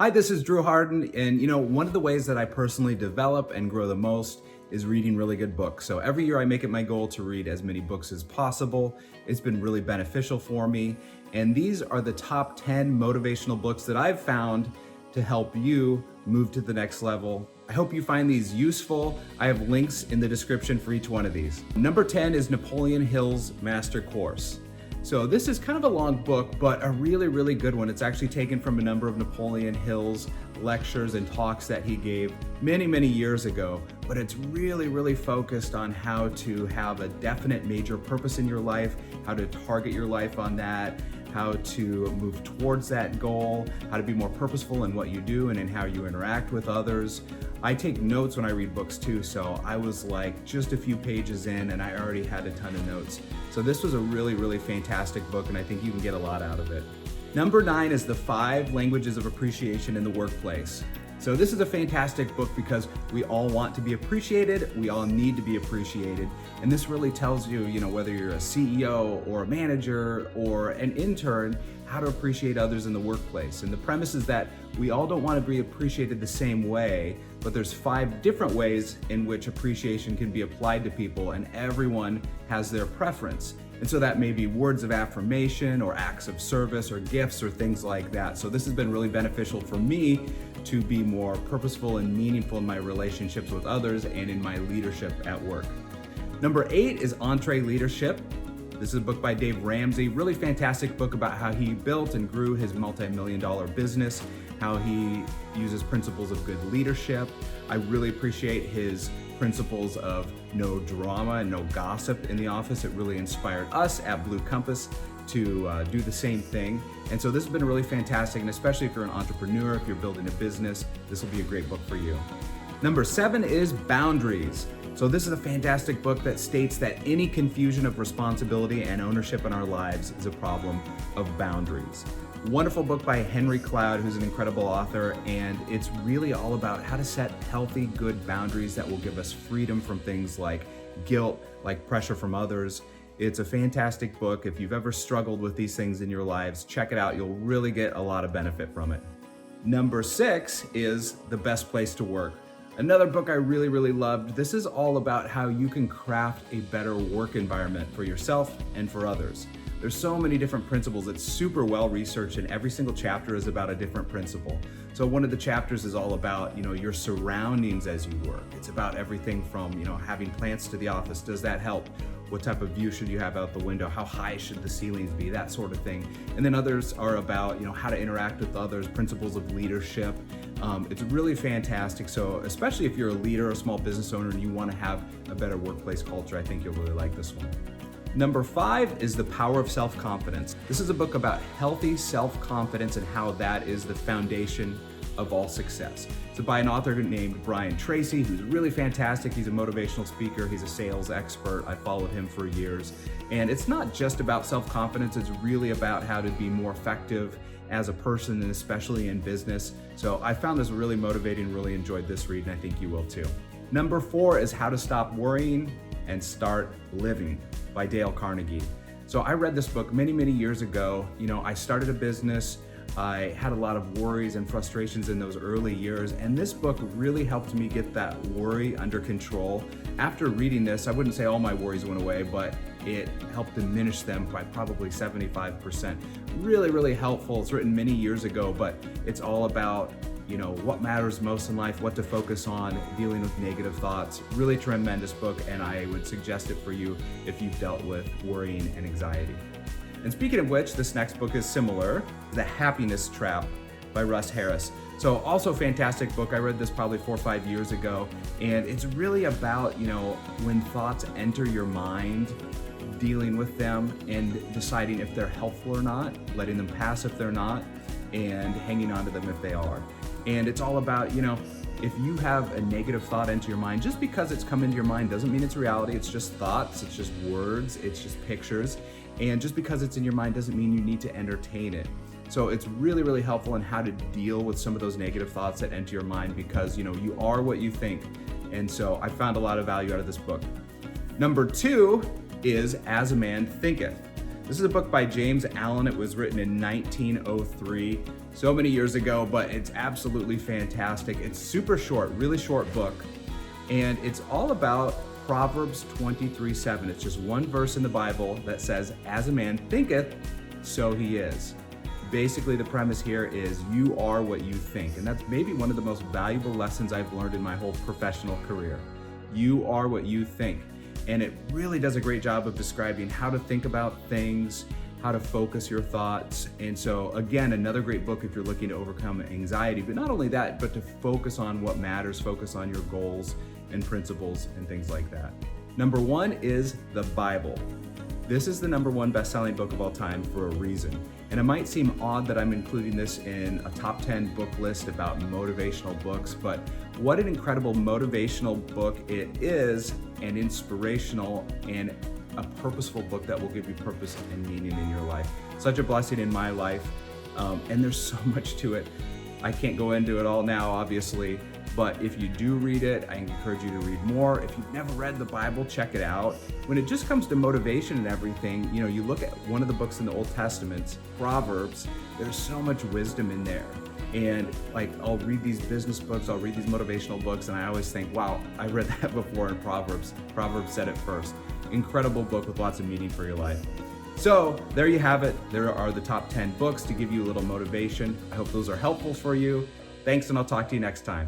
Hi, this is Drew Harden, and one of the ways that I personally develop and grow the most is reading really good books. So every year I make it my goal to read as many books as possible. It's been really beneficial for me, and these are the top 10 motivational books that I've found to help you move to the next level. I hope you find these useful. I have links in the description for each one of these. Number 10 is Napoleon Hill's Master Course. So this is kind of a long book, but a really, really good one. It's actually taken from a number of Napoleon Hill's lectures and talks that he gave many, many years ago. But it's really, really focused on how to have a definite major purpose in your life, how to target your life on that, how to move towards that goal, how to be more purposeful in what you do and in how you interact with others. I take notes when I read books too, so I was like just a few pages in and I already had a ton of notes. So this was a really, really fantastic book, and I think you can get a lot out of it. Number 9 is The 5 Languages of Appreciation in the Workplace. So this is a fantastic book because we all want to be appreciated, we all need to be appreciated, and this really tells you, whether you're a CEO or a manager or an intern, how to appreciate others in the workplace. And the premise is that we all don't want to be appreciated the same way, but there's 5 different ways in which appreciation can be applied to people, and everyone has their preference. And so that may be words of affirmation or acts of service or gifts or things like that. So this has been really beneficial for me to be more purposeful and meaningful in my relationships with others and in my leadership at work. Number 8 is EntreLeadership. This is a book by Dave Ramsey, really fantastic book about how he built and grew his multi-million-dollar business, how he uses principles of good leadership. I really appreciate his principles of no drama and no gossip in the office. It really inspired us at Blue Compass to do the same thing. And so this has been really fantastic, and especially if you're an entrepreneur, if you're building a business, this will be a great book for you. Number 7 is Boundaries. So this is a fantastic book that states that any confusion of responsibility and ownership in our lives is a problem of boundaries. Wonderful book by Henry Cloud, who's an incredible author, and it's really all about how to set healthy, good boundaries that will give us freedom from things like guilt, like pressure from others. It's a fantastic book. If you've ever struggled with these things in your lives, check it out. You'll really get a lot of benefit from it. Number 6 is The Best Place to Work. Another book I really, really loved. This is all about how you can craft a better work environment for yourself and for others. There's so many different principles. It's super well researched, and every single chapter is about a different principle. So one of the chapters is all about, your surroundings as you work. It's about everything from, having plants to the office. Does that help? What type of view should you have out the window? How high should the ceilings be? That sort of thing. And then others are about, how to interact with others, principles of leadership. It's really fantastic. So especially if you're a leader, a small business owner, and you want to have a better workplace culture, I think you'll really like this one. Number 5 is The Power of Self-Confidence. This is a book about healthy self-confidence and how that is the foundation of all success. It's by an author named Brian Tracy, who's really fantastic. He's a motivational speaker. He's a sales expert. I followed him for years. And it's not just about self-confidence. It's really about how to be more effective as a person, and especially in business. So I found this really motivating, really enjoyed this read, and I think you will too. Number 4 is How to Stop Worrying and Start Living by Dale Carnegie. So I read this book many, many years ago. I started a business. I had a lot of worries and frustrations in those early years, and this book really helped me get that worry under control. After reading this, I wouldn't say all my worries went away, but it helped diminish them by probably 75%. Really, really helpful. It's written many years ago, but it's all about what matters most in life, what to focus on, dealing with negative thoughts. Really tremendous book, and I would suggest it for you if you've dealt with worrying and anxiety. And speaking of which, this next book is similar, The Happiness Trap by Russ Harris. So also fantastic book. I read this probably 4 or 5 years ago, and it's really about, when thoughts enter your mind, dealing with them and deciding if they're helpful or not, letting them pass if they're not, and hanging on to them if they are. And it's all about, if you have a negative thought into your mind, just because it's come into your mind doesn't mean it's reality. It's just thoughts, it's just words, it's just pictures. And just because it's in your mind doesn't mean you need to entertain it. So it's really, really helpful in how to deal with some of those negative thoughts that enter your mind, because you are what you think. And so I found a lot of value out of this book. Number 2 is As a Man Thinketh. This is a book by James Allen. It was written in 1903. so many years ago, but it's absolutely fantastic. It's super short, really short book. And it's all about Proverbs 23:7. It's just one verse in the Bible that says, as a man thinketh, so he is. Basically, the premise here is you are what you think. And that's maybe one of the most valuable lessons I've learned in my whole professional career. You are what you think. And it really does a great job of describing how to think about things, how to focus your thoughts. And so again, another great book if you're looking to overcome anxiety, but not only that, but to focus on what matters, focus on your goals and principles and things like that. Number one is the Bible. This is the #1 best-selling book of all time for a reason. And it might seem odd that I'm including this in a top 10 book list about motivational books, but what an incredible motivational book it is, and inspirational and a purposeful book that will give you purpose and meaning in your life. Such a blessing in my life, and there's so much to it. I can't go into it all now, obviously, but if you do read it, I encourage you to read more. If you've never read the Bible, check it out. When it just comes to motivation and everything, you look at one of the books in the Old Testament, Proverbs, there's so much wisdom in there. And I'll read these business books, I'll read these motivational books, and I always think, wow, I read that before in Proverbs. Proverbs said it first. Incredible book with lots of meaning for your life. So there you have it. There are the top 10 books to give you a little motivation. I hope those are helpful for you. Thanks, and I'll talk to you next time.